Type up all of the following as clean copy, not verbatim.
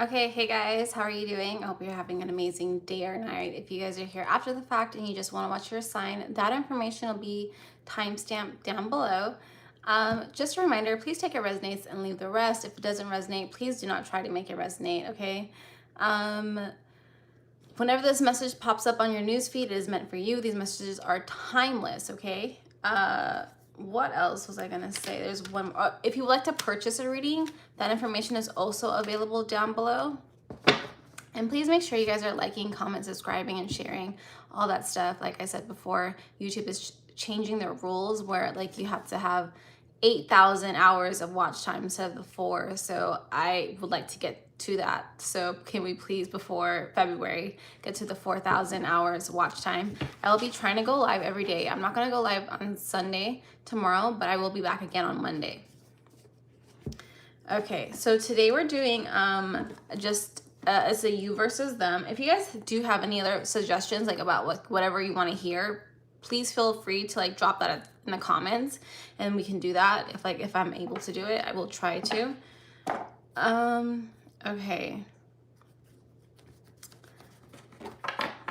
Okay, hey guys, how are you doing? I hope you're having an amazing day or night. If you guys are here after the fact and you just want to watch your sign, that information will be timestamped down below. Just a reminder, please take it resonates and leave the rest. If it doesn't resonate, please do not try to make it resonate, okay? Whenever this message pops up on your newsfeed, it is meant for you. These messages are timeless, okay? What else was I gonna say? There's one. If you would like to purchase a reading, that information is also available down below. And please make sure you guys are liking, comment, subscribing, and sharing all that stuff. Like I said before, YouTube is changing their rules where like you have to have 8,000 hours of watch time instead of the 4. So I would like to get to that. So can we please, before February, get to the 4,000 hours watch time? I will be trying to go live every day. I'm not going to go live on Sunday tomorrow, but I will be back again on Monday. Okay, so today we're doing it's a you versus them. If you guys do have any other suggestions, like about whatever you want to hear, please feel free to like drop that in the comments, and we can do that. If I'm able to do it, I will try to. Okay.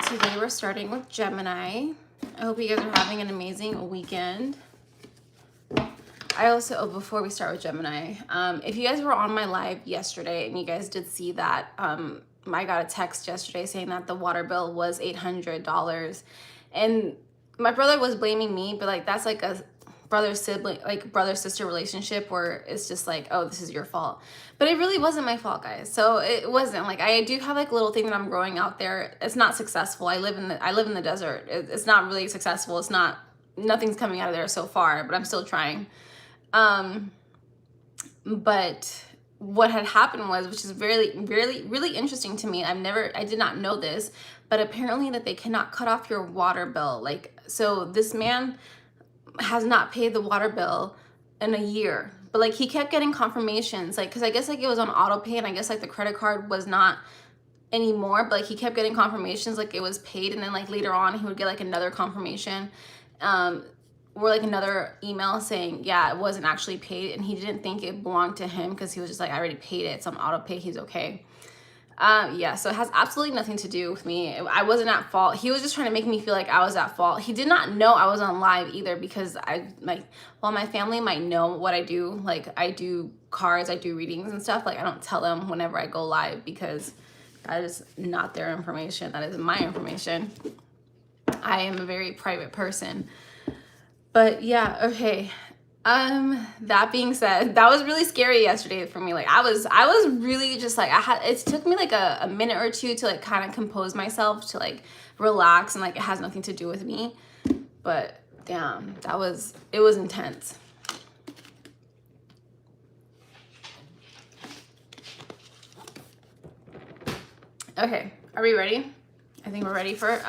Today we're starting with Gemini. I hope you guys are having an amazing weekend. I also, before we start with Gemini, if you guys were on my live yesterday and you guys did see that, I got a text yesterday saying that the water bill was $800, and my brother was blaming me, but like that's like a brother-sister relationship where it's just like, oh, this is your fault. But it really wasn't my fault, guys. So it wasn't. Like, I do have like a little thing that I'm growing out there. It's not successful. I live in the desert. It's not really successful. It's not, nothing's coming out of there so far, but I'm still trying. But what had happened was, which is really interesting to me, I did not know this, but apparently that they cannot cut off your water bill. Like, so this man has not paid the water bill in a year, but like he kept getting confirmations, like, because I guess like it was on auto pay, and I guess like the credit card was not anymore, but like he kept getting confirmations like it was paid, and then like later on he would get like another confirmation, or like another email saying, yeah, it wasn't actually paid, and he didn't think it belonged to him because he was just like, I already paid it, it's on auto pay, he's okay. Yeah, so it has absolutely nothing to do with me. I wasn't at fault. He was just trying to make me feel like I was at fault. He did not know I was on live either, because while my family might know what I do, like I do cards, I do readings and stuff, like I don't tell them whenever I go live, because that is not their information. That is my information. I am a very private person. But yeah, okay. That being said, that was really scary yesterday for me. Like I was really just like, it took me like a minute or two to like kind of compose myself, to like relax, and like it has nothing to do with me. But damn, it was intense. Okay, are we ready? I think we're ready for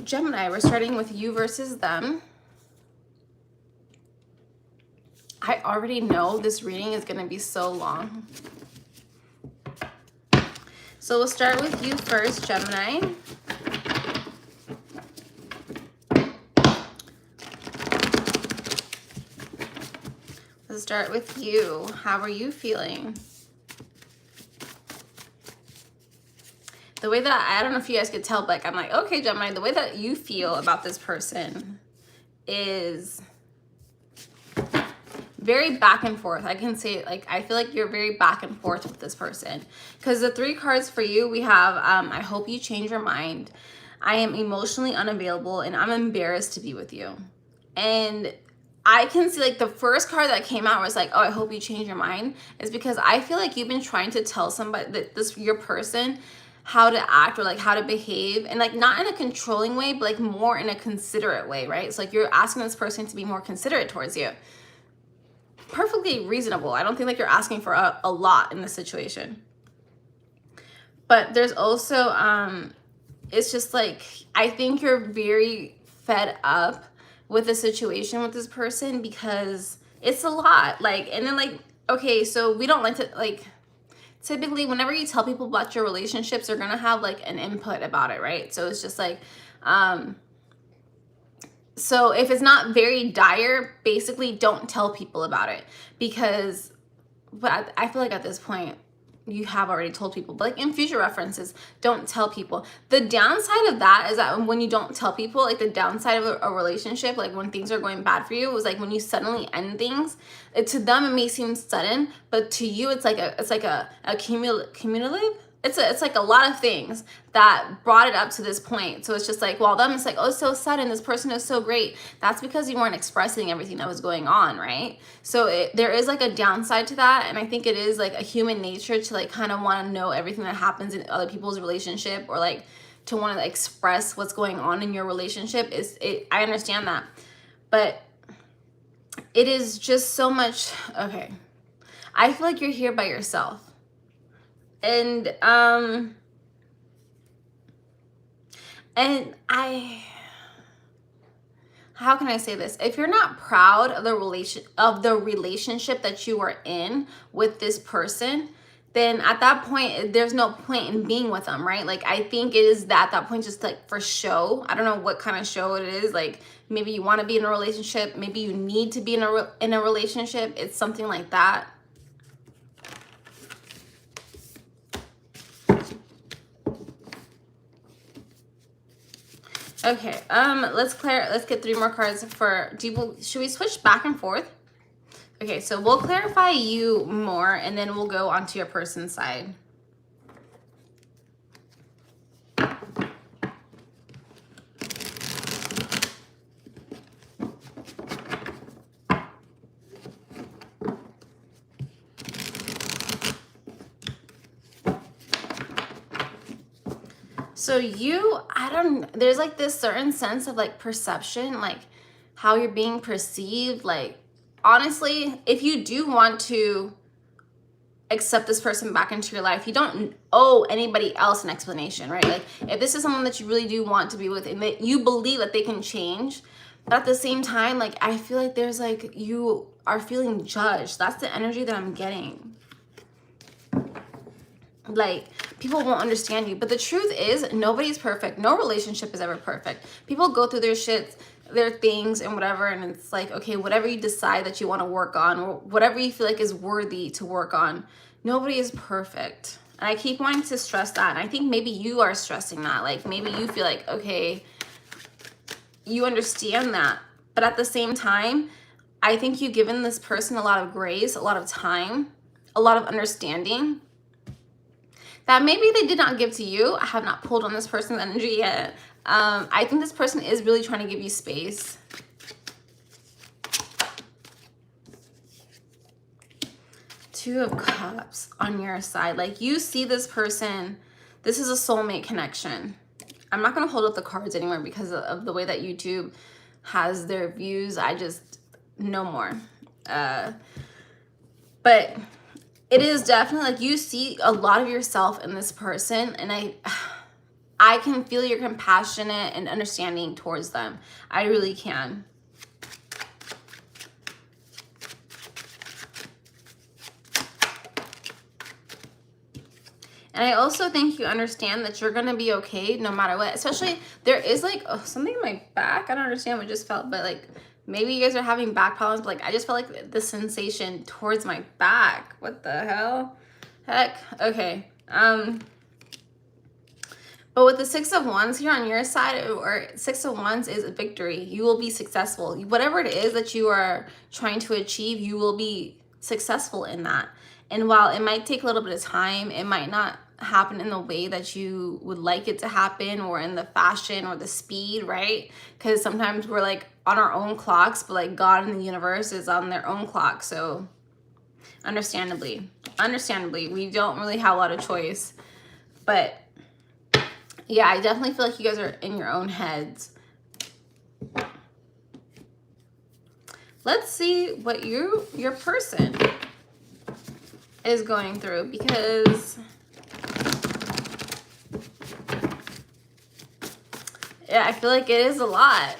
Gemini. We're starting with you versus them. I already know this reading is going to be so long. So we'll start with you first, Gemini. Let's start with you. How are you feeling? The way that, I don't know if you guys could tell, but like, I'm like, okay, Gemini, the way that you feel about this person is very back and forth. I can say, like, I feel like you're very back and forth with this person, because the 3 cards for you, we have, I hope you change your mind. I am emotionally unavailable, and I'm embarrassed to be with you. And I can see, like, the first card that came out was like, oh, I hope you change your mind, is because I feel like you've been trying to tell somebody, that your person, how to act or like how to behave, and like not in a controlling way, but like more in a considerate way, right? It's like you're asking this person to be more considerate towards you. Perfectly reasonable. I don't think like you're asking for a lot in this situation. But there's also it's just like, I think you're very fed up with the situation with this person, because it's a lot. Like, and then like, okay, so we don't like to, like, typically whenever you tell people about your relationships, they're gonna have like an input about it, right? So it's just like, so if it's not very dire, basically don't tell people about it, because, but I feel like at this point, you have already told people. But like in future references, don't tell people. The downside of that is that when you don't tell people, like the downside of a relationship, like when things are going bad for you, was like when you suddenly end things. To them it may seem sudden, but to you it's like a cumulative. It's like a lot of things that brought it up to this point. So it's just like, well, them, it's like, oh, it's so sudden. This person is so great. That's because you weren't expressing everything that was going on, right? So there is like a downside to that. And I think it is like a human nature to like kind of want to know everything that happens in other people's relationship, or like to want to express what's going on in your relationship. I understand that. But it is just so much, okay. I feel like you're here by yourself. And how can I say this? If you're not proud of the relationship that you are in with this person, then at that point, there's no point in being with them, right? Like, I think it is that at that point, just like for show. I don't know what kind of show it is. Like, maybe you want to be in a relationship. Maybe you need to be in a relationship. It's something like that. Okay, let's get 3 more cards for, should we switch back and forth? Okay, so we'll clarify you more, and then we'll go on to your person's side. So there's like this certain sense of like perception, like how you're being perceived. Like, honestly, if you do want to accept this person back into your life, you don't owe anybody else an explanation, right? Like, if this is someone that you really do want to be with and that you believe that they can change, but at the same time, like, I feel like there's like, you are feeling judged. That's the energy that I'm getting. Like, people won't understand you. But the truth is, nobody's perfect. No relationship is ever perfect. People go through their shit, their things and whatever, and it's like, okay, whatever you decide that you want to work on, or whatever you feel like is worthy to work on, nobody is perfect. And I keep wanting to stress that. And I think maybe you are stressing that. Like, maybe you feel like, okay, you understand that. But at the same time, I think you've given this person a lot of grace, a lot of time, a lot of understanding that maybe they did not give to you. I have not pulled on this person's energy yet. I think this person is really trying to give you space. Two of Cups on your side. Like, you see this person, this is a soulmate connection. I'm not going to hold up the cards anymore because of the way that YouTube has their views. I just, no more. But it is definitely like you see a lot of yourself in this person, and I can feel your compassionate and understanding towards them. I really can. And I also think you understand that you're going to be okay no matter what. Especially, there is like something in my back. I don't understand what I just felt, but like, maybe you guys are having back problems, but like, I just felt like the sensation towards my back. What the hell? Heck. Okay. But with the 6 of Wands here on your side, or 6 of Wands is a victory. You will be successful. Whatever it is that you are trying to achieve, you will be successful in that. And while it might take a little bit of time, it might not happen in the way that you would like it to happen, or in the fashion or the speed, right? Because sometimes we're like on our own clocks, but like God and the universe is on their own clock. So understandably, we don't really have a lot of choice. But yeah, I definitely feel like you guys are in your own heads. Let's see what your person is going through, because yeah, I feel like it is a lot.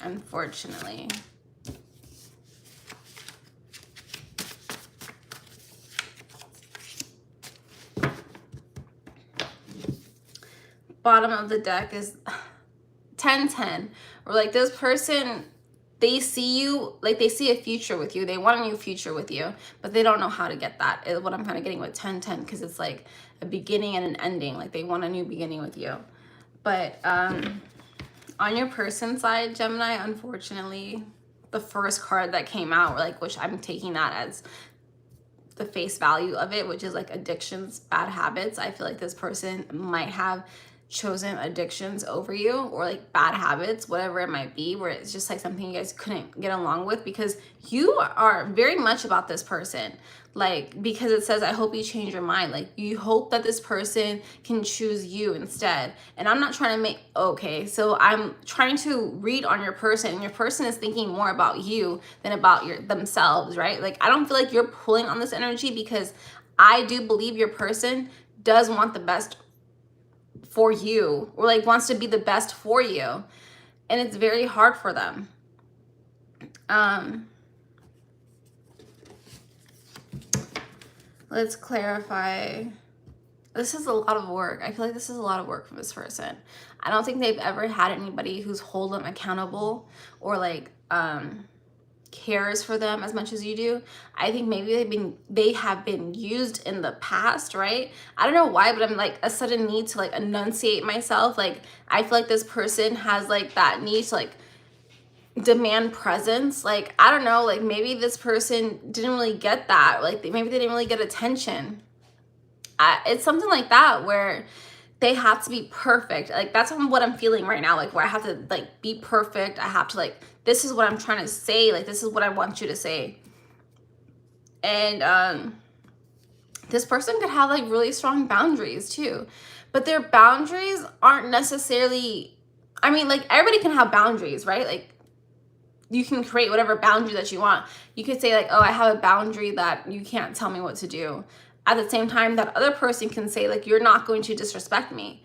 Unfortunately. Bottom of the deck is 10-10. Or like, this person they see you, like they see a future with you. They want a new future with you, but they don't know how to get that, is what I'm kind of getting with 1010, because it's like a beginning and an ending. Like they want a new beginning with you. But on your person side, Gemini, unfortunately, the first card that came out, like, which I'm taking that as the face value of it, which is like addictions, bad habits. I feel like this person might have chosen addictions over you, or like bad habits, whatever it might be, where it's just like something you guys couldn't get along with, because you are very much about this person. Like, because it says, I hope you change your mind. Like, you hope that this person can choose you instead. And I'm not trying to make, okay, so I'm trying to read on your person, and your person is thinking more about you than about themselves, right? Like, I don't feel like you're pulling on this energy, because I do believe your person does want the best for you, or like wants to be the best for you. And it's very hard for them. Let's clarify. This is a lot of work. I feel like this is a lot of work for this person. I don't think they've ever had anybody who's hold them accountable, or like cares for them as much as you do. I think maybe they have been used in the past, right? I don't know why, but I'm like a sudden need to like enunciate myself. Like, I feel like this person has like that need to like demand presence. Like, I don't know, like maybe this person didn't really get that. Like, maybe they didn't really get attention. It's something like that, where they have to be perfect. Like, that's what I'm feeling right now. Like, where I have to like be perfect. I have to like, this is what I'm trying to say. Like, this is what I want you to say. And this person could have like really strong boundaries too, but their boundaries aren't necessarily, I mean, like everybody can have boundaries, right? Like, you can create whatever boundary that you want. You could say like, oh, I have a boundary that you can't tell me what to do. At the same time, that other person can say like, you're not going to disrespect me.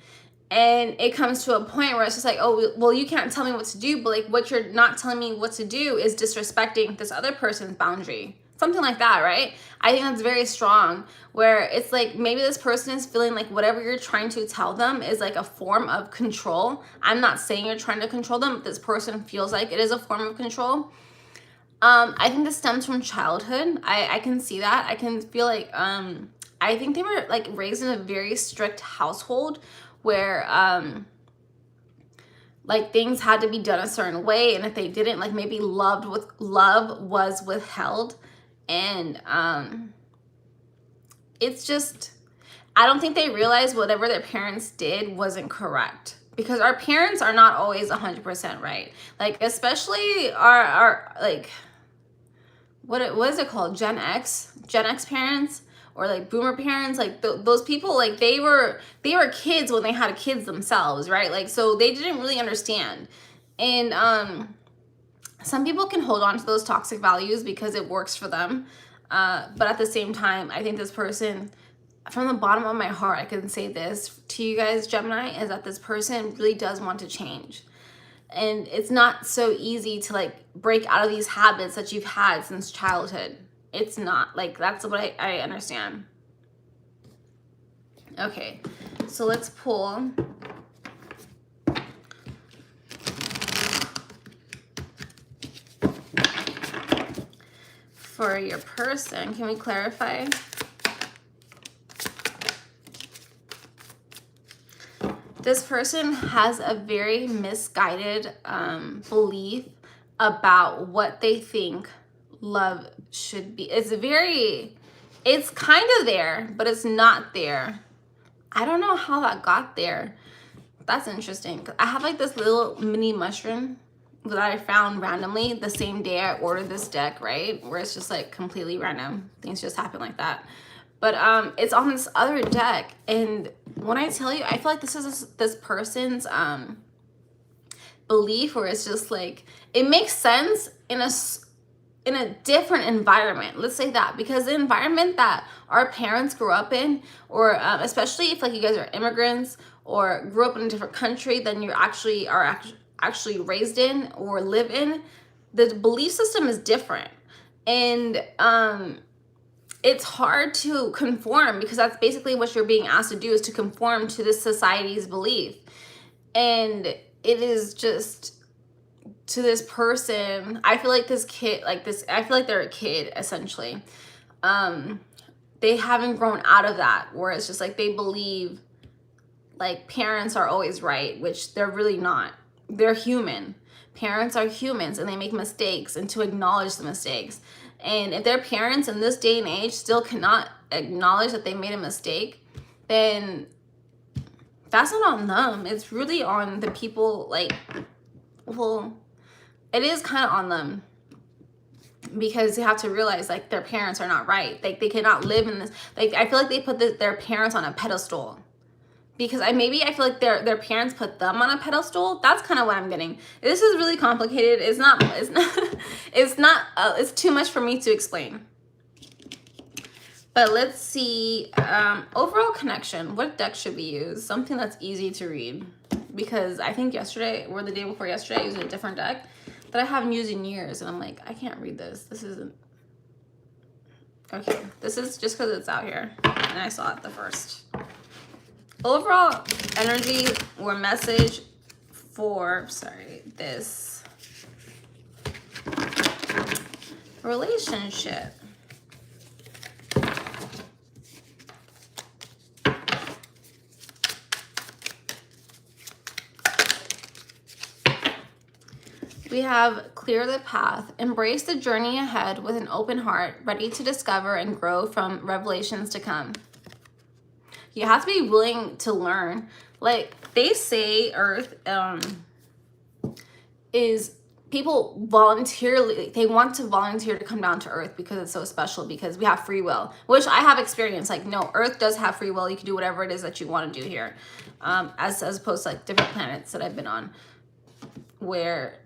And it comes to a point where it's just like, oh, well, you can't tell me what to do, but like what you're not telling me what to do is disrespecting this other person's boundary. Something like that, right? I think that's very strong, where it's like maybe this person is feeling like whatever you're trying to tell them is like a form of control. I'm not saying you're trying to control them, but this person feels like it is a form of control. I think this stems from childhood. I can see that. I can feel like, I think they were like raised in a very strict household, where like things had to be done a certain way, and if they didn't, like maybe love was withheld. And it's just, I don't think they realized whatever their parents did wasn't correct, because our parents are not always 100% right. Like, especially our like, what is it called, Gen X parents, or like boomer parents. Like those people, like they were kids when they had kids themselves, right? Like, so they didn't really understand. And some people can hold on to those toxic values because it works for them, but at the same time, I think this person, from the bottom of my heart, I can say this to you guys, Gemini, is that this person really does want to change. And it's not so easy to like break out of these habits that you've had since childhood. It's not. Like, that's what I understand. Okay, so let's pull for your person. Can we clarify? This person has a very misguided belief about what they think love should be. It's kind of there, but it's not there. I don't know how that got there. That's interesting. I have like this little mini mushroom that I found randomly the same day I ordered this deck, right? Where it's just like completely random. Things just happen like that. But it's on this other deck, and when I tell you, I feel like this is this person's belief, where it's just like, it makes sense in a different environment. Let's say that, because the environment that our parents grew up in, or especially if like you guys are immigrants or grew up in a different country than you actually are raised in or live in, the belief system is different. And it's hard to conform, because that's basically what you're being asked to do, is to conform to this society's belief. And it is just to this person. I feel like this kid, like this, I feel like they're a kid essentially. They haven't grown out of that, where it's just like they believe like parents are always right, which they're really not. They're human. Parents are humans and they make mistakes, and to acknowledge the mistakes. And if their parents in this day and age still cannot acknowledge that they made a mistake, then that's not on them. It's really on the people, like, well, it is kind of on them, because you have to realize like their parents are not right. Like they cannot live in this, like I feel like they put their parents on a pedestal, because I feel like their parents put them on a pedestal. That's kind of what I'm getting. This is really complicated. It's too much for me to explain. But let's see, overall connection. What deck should we use? Something that's easy to read, because I think yesterday or the day before yesterday I used a different deck that I haven't used in years, and I'm like, I can't read this. This isn't okay. This is just because it's out here and I saw it the first. Overall energy or message for, this relationship. We have clear the path, embrace the journey ahead with an open heart, ready to discover and grow from revelations to come. You have to be willing to learn. Like they say, Earth is people voluntarily, they want to volunteer to come down to Earth because it's so special, because we have free will, which I have experienced. Like, no, Earth does have free will. You can do whatever it is that you want to do here, as opposed to like different planets that I've been on, where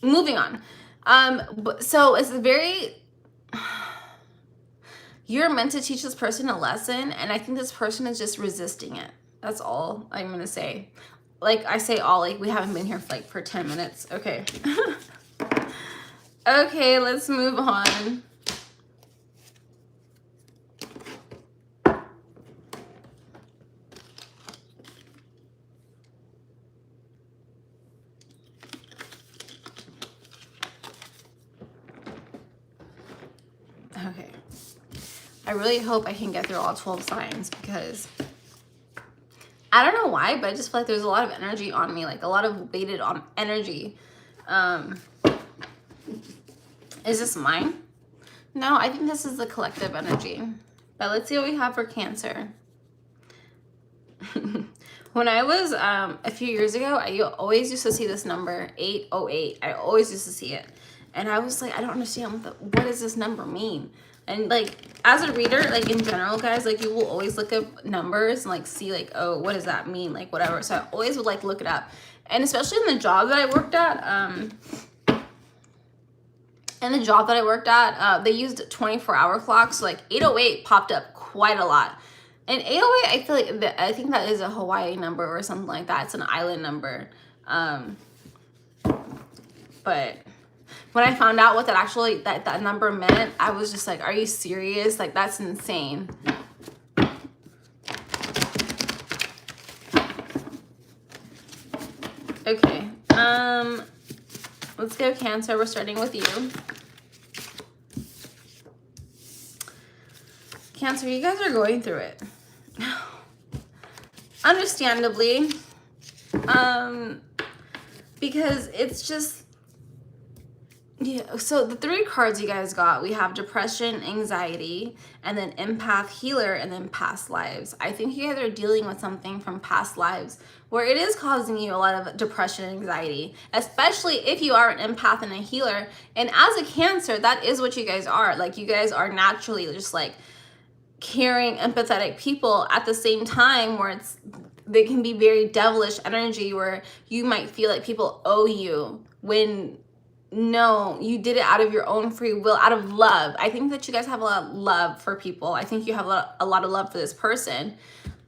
moving on. So it's very, you're meant to teach this person a lesson, and I think this person is just resisting it. That's all I'm gonna say. Like I say all, like we haven't been here for 10 minutes. Okay. Okay, let's move on. Okay. I really hope I can get through all 12 signs, because I don't know why, but I just feel like there's a lot of energy on me, like a lot of weighted on energy. Is this mine? No, I think this is the collective energy. But let's see what we have for Cancer. When I was a few years ago, I always used to see this number 808. I always used to see it, and I was like, I don't understand what does this number mean. And like as a reader, like in general, guys, like you will always look up numbers and like see like, oh, what does that mean, like whatever. So I always would like look it up, and especially in the job that I worked at, they used 24-hour clocks. So like 808 popped up quite a lot. And 808, I think that is a Hawaii number or something like that. It's an island number. But when I found out what that number meant, I was just like, are you serious? Like, that's insane. Okay. Let's go Cancer. We're starting with you. Cancer, you guys are going through it. Understandably. Because it's just, yeah, so the 3 cards you guys got, we have depression, anxiety, and then empath, healer, and then past lives. I think you guys are dealing with something from past lives where it is causing you a lot of depression and anxiety, especially if you are an empath and a healer. And as a Cancer, that is what you guys are. Like, you guys are naturally just like caring, empathetic people, at the same time where they can be very devilish energy, where you might feel like people owe you, when no, you did it out of your own free will, out of love. I think that you guys have a lot of love for people. I think you have a lot of love for this person.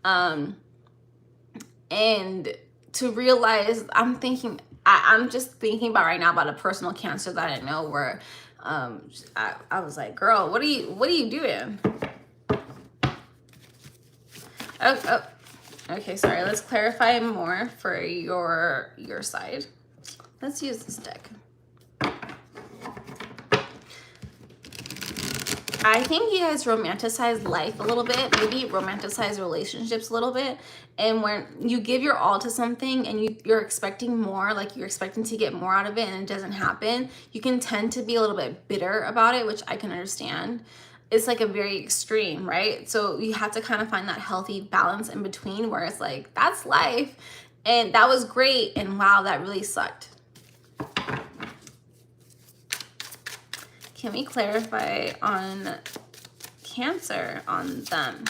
And to realize, I'm just thinking about right now about a personal Cancer that I know, where I was like, girl, what are you doing? Oh, Okay, sorry. Let's clarify more for your side. Let's use this deck. I think you guys romanticize life a little bit, maybe romanticize relationships a little bit. And when you give your all to something and you're expecting more, like you're expecting to get more out of it and it doesn't happen, you can tend to be a little bit bitter about it, which I can understand. It's like a very extreme, right? So you have to kind of find that healthy balance in between where it's like, that's life. And that was great. And wow, that really sucked. Can we clarify on Cancer on them?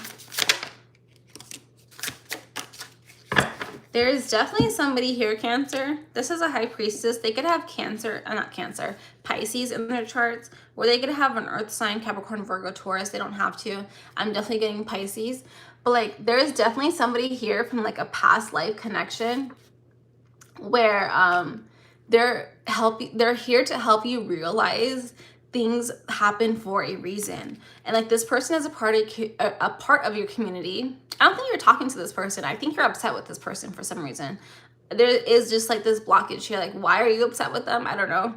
There is definitely somebody here, Cancer. This is a high priestess. They could have Pisces in their charts, or they could have an earth sign, Capricorn, Virgo, Taurus. They don't have to. I'm definitely getting Pisces. But like, there is definitely somebody here from like a past life connection where they're here to help you realize things happen for a reason. And like, this person is a part of your community. I don't think you're talking to this person. I think you're upset with this person for some reason. There is just like this blockage here. Like, why are you upset with them? I don't know.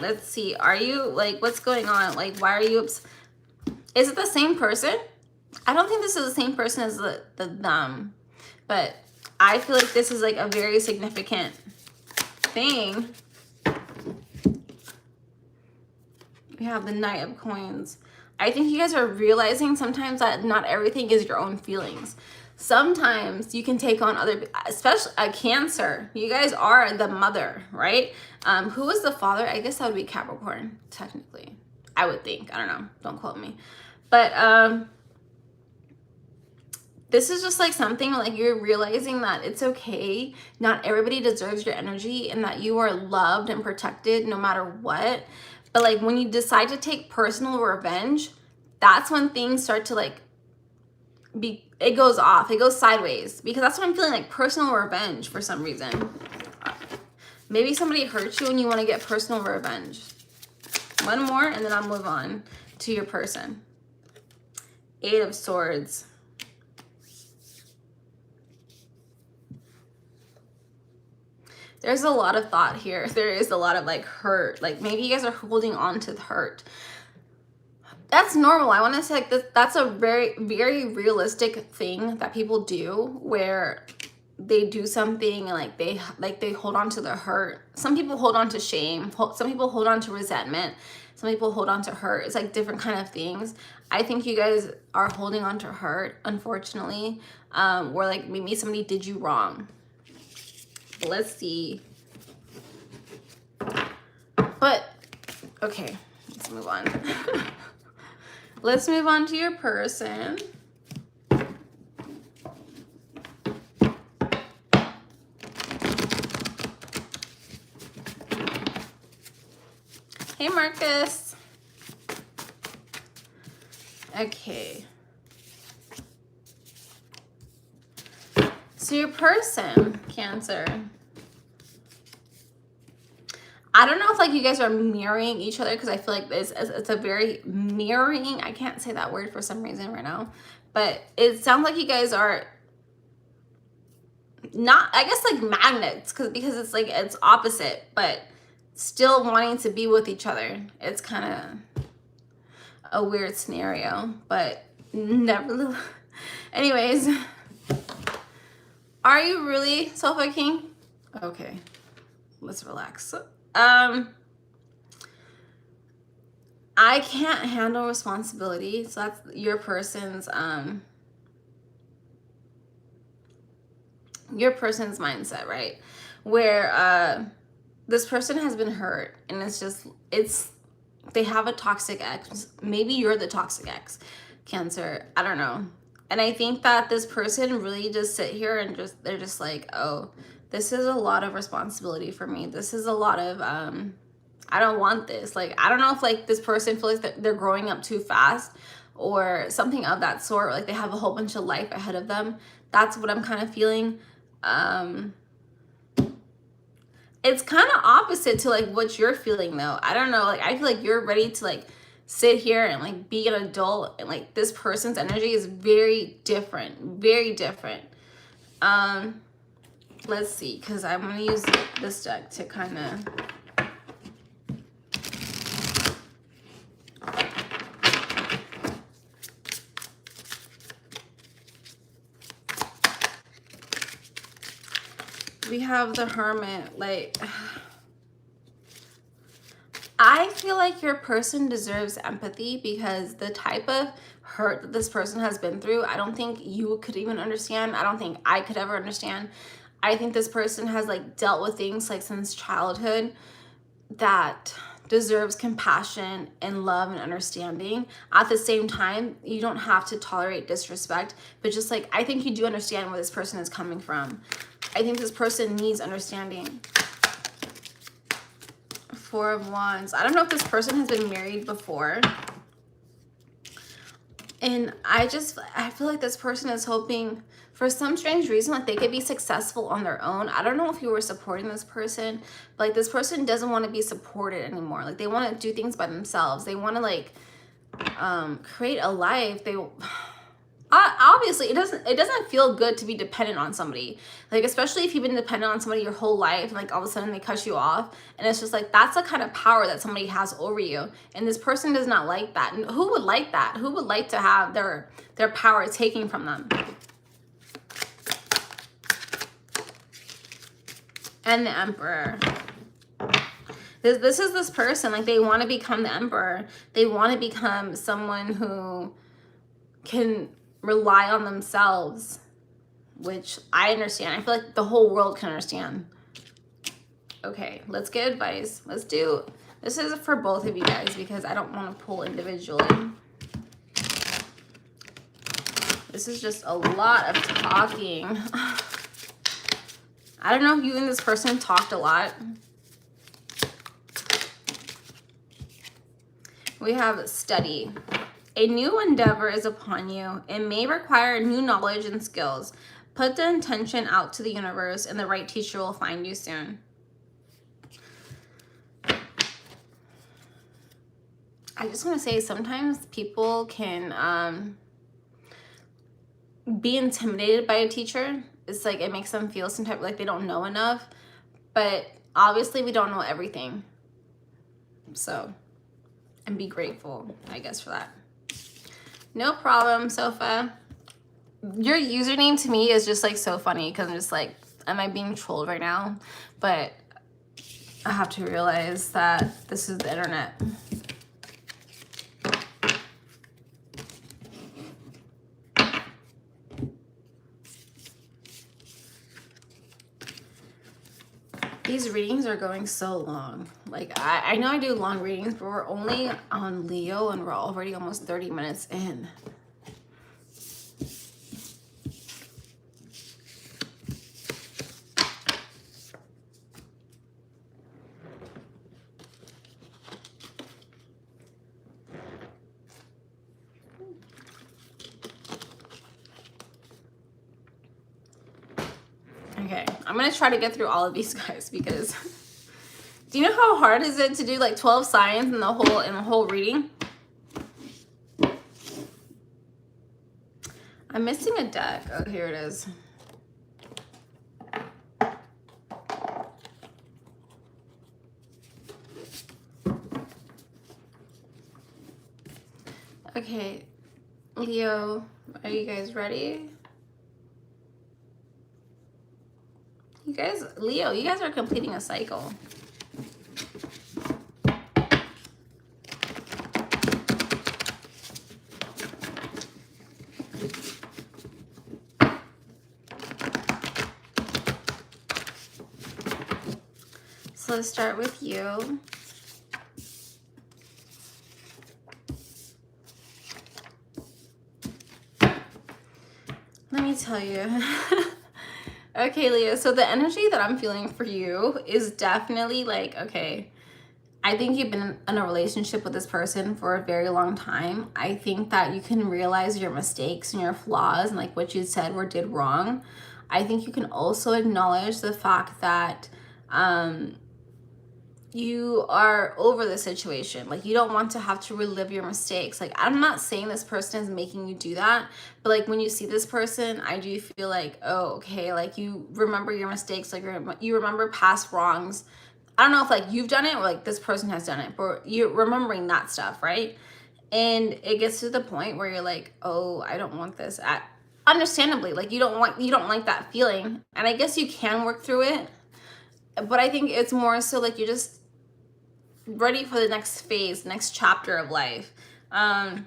Let's see. Are you like, what's going on? Like, why are you upset? Is it the same person? I don't think this is the same person as the them, but I feel like this is like a very significant thing. We have the Knight of Coins. I think you guys are realizing sometimes that not everything is your own feelings. Sometimes you can take on other, especially a Cancer. You guys are the mother, right? Who is the father? I guess that would be Capricorn, technically. I would think. I don't know. Don't quote me. But this is just like something like you're realizing that it's okay. Not everybody deserves your energy and that you are loved and protected no matter what. But like, when you decide to take personal revenge, that's when things start to like it goes off, it goes sideways, because that's what I'm feeling, like personal revenge for some reason. Maybe somebody hurt you and you want to get personal revenge. One more and then I'll move on to your person. Eight of Swords. There's a lot of thought here. There is a lot of like hurt. Like maybe you guys are holding on to the hurt. That's normal. I want to say like that's a very, very realistic thing that people do, where they do something and like they hold on to the hurt. Some people hold on to shame. Some people hold on to resentment. Some people hold on to hurt. It's like different kind of things. I think you guys are holding on to hurt, unfortunately, where like maybe somebody did you wrong. Let's see. But okay, let's move on. Let's move on to your person. Hey, Marcus. Okay. So your person, Cancer. I don't know if like you guys are mirroring each other, because I feel like it's a very mirroring. I can't say that word for some reason right now, but it sounds like you guys are not, I guess, like magnets, because it's like it's opposite, but still wanting to be with each other. It's kind of a weird scenario, but nevertheless. Anyways. Are you really Sofa King? Okay, let's relax. I can't handle responsibility. So that's your person's mindset, right? Where this person has been hurt and they have a toxic ex. Maybe you're the toxic ex, Cancer. I don't know. And I think that this person really just sit here and they're just like, oh, this is a lot of responsibility for me. This is a lot of, I don't want this. Like, I don't know if like this person feels like they're growing up too fast or something of that sort. Like they have a whole bunch of life ahead of them. That's what I'm kind of feeling. It's kind of opposite to like what you're feeling though. I don't know. Like, I feel like you're ready to like sit here and like be an adult, and like this person's energy is very different, very different. Let's see, because I'm going to use this deck to kind of... We have the Hermit. Like, I feel like your person deserves empathy, because the type of hurt that this person has been through, I don't think you could even understand. I don't think I could ever understand. I think this person has like dealt with things like since childhood that deserves compassion and love and understanding. At the same time, you don't have to tolerate disrespect, but just like, I think you do understand where this person is coming from. I think this person needs understanding. Four of Wands. I don't know if this person has been married before. And I feel like this person is hoping for some strange reason like they could be successful on their own. I don't know if you were supporting this person, but like this person doesn't want to be supported anymore. Like they want to do things by themselves. They want to like create a life. They obviously it doesn't feel good to be dependent on somebody, like especially if you've been dependent on somebody your whole life and like all of a sudden they cut you off, and it's just like that's the kind of power that somebody has over you, and this person does not like that. And who would like that? Who would like to have their power taken from them? And the Emperor. This is this person, like they want to become the Emperor. They want to become someone who can rely on themselves, which I understand. I feel like the whole world can understand. Okay, let's get advice. This is for both of you guys because I don't want to pull individually. This is just a lot of talking. I don't know if you and this person talked a lot. We have study. A new endeavor is upon you. It may require new knowledge and skills. Put the intention out to the universe and the right teacher will find you soon. I just want to say sometimes people can be intimidated by a teacher. It's like it makes them feel sometimes like they don't know enough. But obviously we don't know everything. So, and be grateful, I guess, for that. No problem, Sofa. Your username to me is just like so funny because I'm just like, am I being trolled right now? But I have to realize that this is the internet. These readings are going so long. Like, I know I do long readings, but we're only on Leo and we're already almost 30 minutes in. Okay, I'm gonna try to get through all of these guys because do you know how hard is it to do like 12 signs in the whole reading? I'm missing a deck. Oh, here it is. Okay, Leo, are you guys ready? You guys, Leo, you guys are completing a cycle. So let's start with you. Let me tell you. Okay, Leo, so the energy that I'm feeling for you is definitely like, okay, I think you've been in a relationship with this person for a very long time. I think that you can realize your mistakes and your flaws and like what you said or did wrong. I think you can also acknowledge the fact that you are over the situation. Like, you don't want to have to relive your mistakes. Like, I'm not saying this person is making you do that, but like when you see this person, I do feel like, oh, okay, like you remember your mistakes, like you remember past wrongs. I don't know if like you've done it or like this person has done it, but you're remembering that stuff, right? And it gets to the point where you're like, oh, I don't want this. Understandably, like you don't like that feeling, and I guess you can work through it, but I think it's more so like you're just ready for the next phase, next chapter of life. I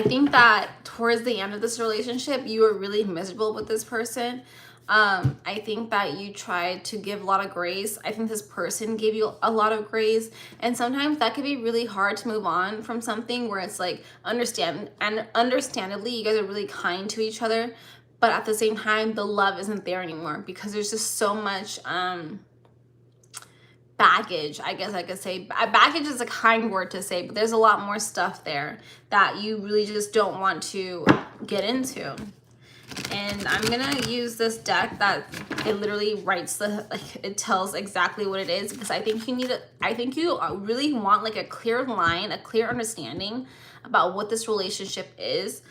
think that towards the end of this relationship, you were really miserable with this person. I think that you tried to give a lot of grace. I think this person gave you a lot of grace. And sometimes that can be really hard to move on from something where it's like understandably, you guys are really kind to each other. But at the same time, the love isn't there anymore because there's just so much baggage, I guess I could say. Baggage is a kind word to say, but there's a lot more stuff there that you really just don't want to get into. And I'm gonna use this deck that it literally writes it tells exactly what it is, because I think you really want like a clear line, a clear understanding about what this relationship is.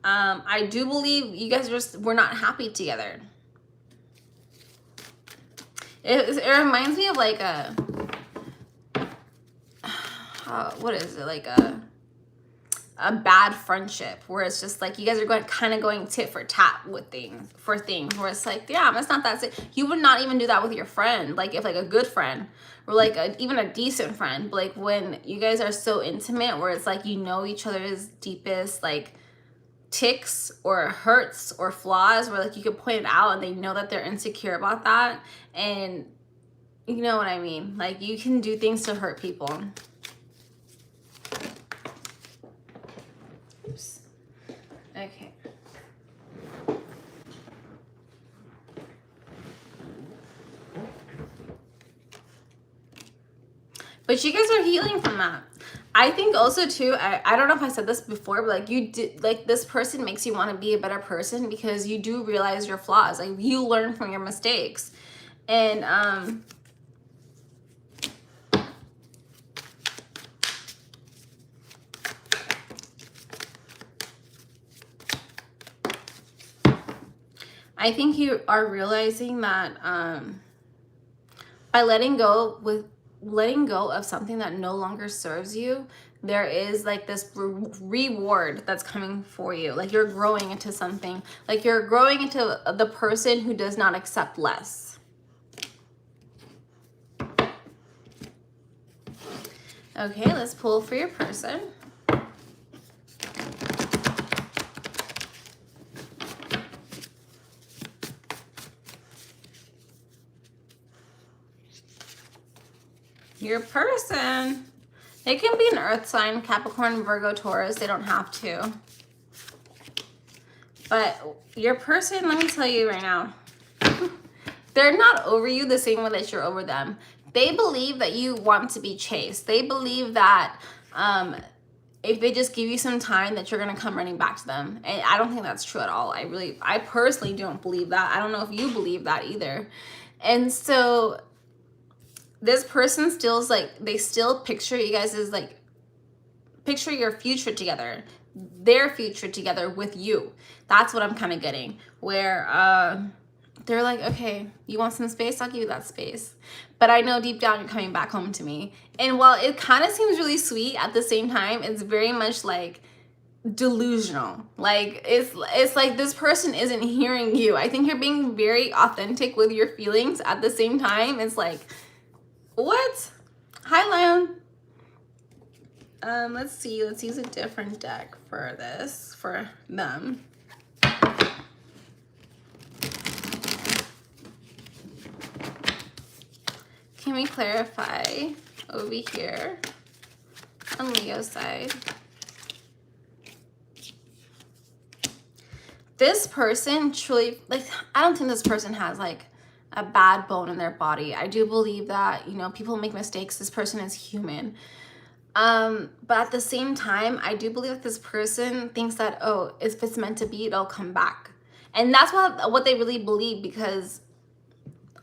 I do believe you guys were not happy together. It reminds me of like a what is it, like a bad friendship where it's just like you guys are going tit for tat with things where it's like, yeah, it's not that you would not even do that with your friend, like if like a good friend or like even a decent friend. But like when you guys are so intimate where it's like you know each other's deepest like ticks or hurts or flaws, where like you could point it out and they know that they're insecure about that, and you know what I mean, like you can do things to hurt people. Oops. Okay. But you guys are healing from that. I think also too, I don't know if I said this before, but like you did, like this person makes you want to be a better person because you do realize your flaws. Like you learn from your mistakes. And I think you are realizing that by letting go of something that no longer serves you, there is like this reward that's coming for you. Like you're growing into something, like you're growing into the person who does not accept less. Okay, let's pull for your person. Your person, it can be an earth sign, Capricorn, Virgo, Taurus. They don't have to. But your person, let me tell you right now, they're not over you the same way that you're over them. They believe that you want to be chased. They believe that if they just give you some time that you're going to come running back to them. And I don't think that's true at all. I personally don't believe that. I don't know if you believe that either. And so this person still's like, they still picture you guys as like, picture your future together, their future together with you. That's what I'm kind of getting, where they're like, okay, you want some space? I'll give you that space. But I know deep down you're coming back home to me. And while it kind of seems really sweet, at the same time, it's very much like delusional. Like it's like this person isn't hearing you. I think you're being very authentic with your feelings. At the same time, it's like, what? Hi, Lion. Let's see. Let's use a different deck for this, for them. Can we clarify over here on Leo's side? This person truly, like, I don't think this person has like a bad bone in their body. I do believe that, you know, people make mistakes. This person is human. But at the same time, I do believe that this person thinks that, oh, if it's meant to be, it'll come back. And that's what they really believe, because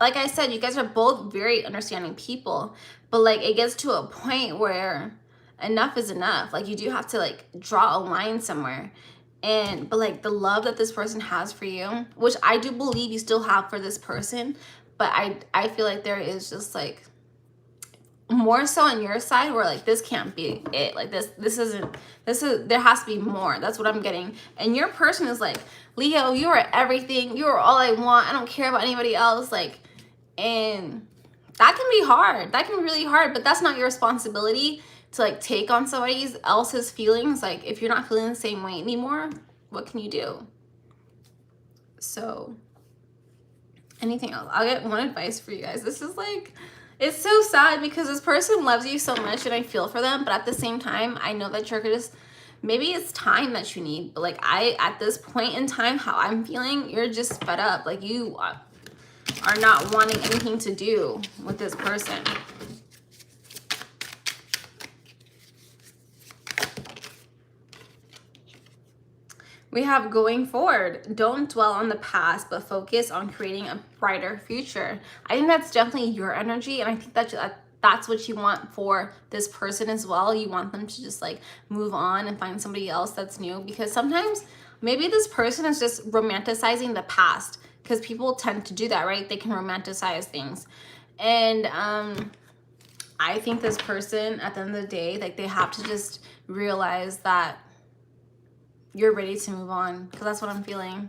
like I said, you guys are both very understanding people, but like it gets to a point where enough is enough. Like you do have to like draw a line somewhere. But like the love that this person has for you, which I do believe you still have for this person, but I feel like there is just like more so on your side where like this can't be it. Like this is there has to be more. That's what I'm getting. And your person is like, Leo, you are everything. You are all I want. I don't care about anybody else. Like, and that can be hard. That can be really hard, but that's not your responsibility to like take on somebody else's feelings. Like if you're not feeling the same way anymore, what can you do? So anything else? I'll get one advice for you guys. This is like, it's so sad because this person loves you so much and I feel for them, but at the same time, I know that you're just, maybe it's time that you need, but like at this point in time, how I'm feeling, you're just fed up. Like you are not wanting anything to do with this person. We have going forward. Don't dwell on the past, but focus on creating a brighter future. I think that's definitely your energy, and I think that's what you want for this person as well. You want them to just like move on and find somebody else that's new, because sometimes maybe this person is just romanticizing the past, because people tend to do that, right? They can romanticize things. And I think this person, at the end of the day, like they have to just realize that you're ready to move on, because that's what I'm feeling.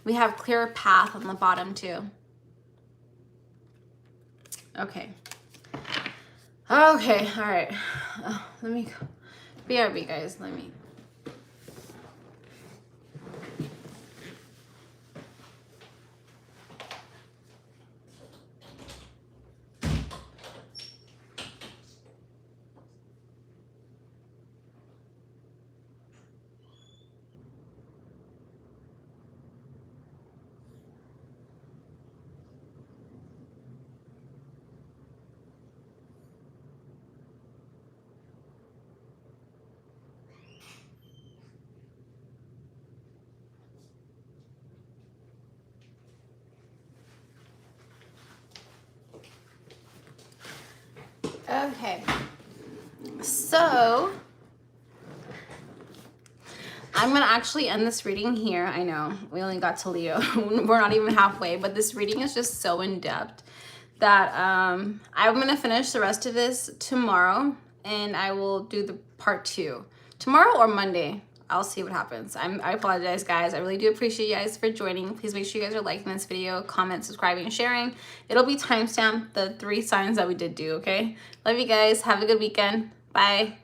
We have clear path on the bottom too. Okay. Okay, all right. Let me go. BRB, guys, let me. Okay, so I'm gonna actually end this reading here. I know we only got to Leo. We're not even halfway, but this reading is just so in depth that I'm gonna finish the rest of this tomorrow, and I will do the part 2 tomorrow or Monday. I'll see what happens. I apologize, guys. I really do appreciate you guys for joining. Please make sure you guys are liking this video, comment, subscribing, and sharing. It'll be timestamped, the 3 signs that we did do, okay? Love you guys. Have a good weekend. Bye.